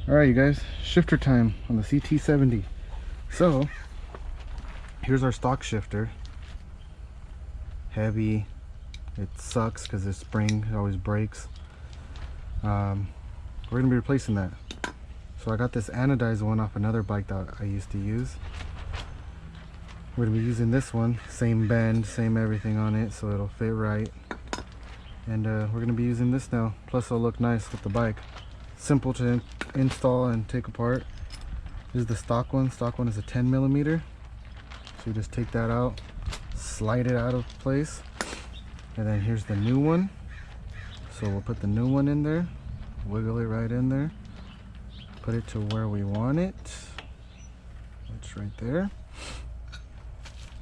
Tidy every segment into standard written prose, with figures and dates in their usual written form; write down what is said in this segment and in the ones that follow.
Alright, you guys, shifter time on the Ct70. So here's our stock shifter. Heavy. It sucks because this spring always breaks. We're gonna be replacing that. So I got this anodized one off another bike that I used to use. We're gonna be using this one, same bend, same everything on it, so it'll fit right. And we're gonna be using this now. Plus it'll look nice with the bike. Simple to install and take apart. This is the stock one. Stock one is a 10mm. So you just take that out, slide it out of place, and then here's the new one. So we'll put the new one in there, wiggle it right in there, put it to where we want it. It's right there.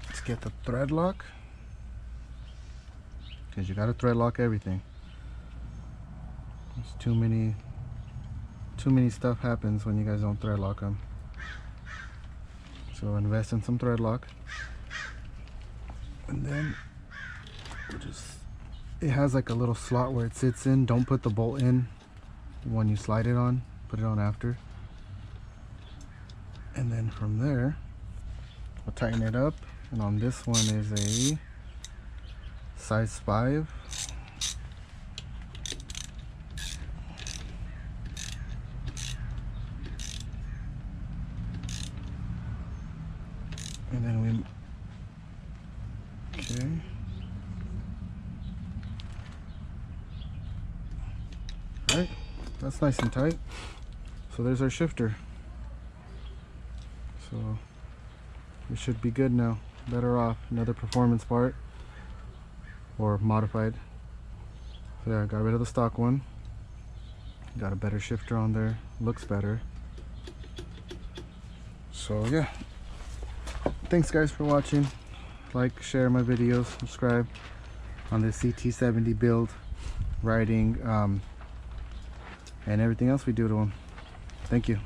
Let's get the thread lock, because you got to thread lock everything. There's too many stuff happens when you guys don't thread lock them. So invest in some thread lock, and then it has like a little slot where it sits in. Don't put the bolt in when you slide it on, put it on after. And then from there we'll tighten it up, and on this one is a size 5. And then okay. Alright, that's nice and tight. So there's our shifter. So it should be good now. Better off. Another performance part, or modified. So yeah, I got rid of the stock one. Got a better shifter on there. Looks better. So yeah. Thanks guys for watching. Like, share my videos, subscribe on this Ct70 build, riding, and everything else we do to them. Thank you.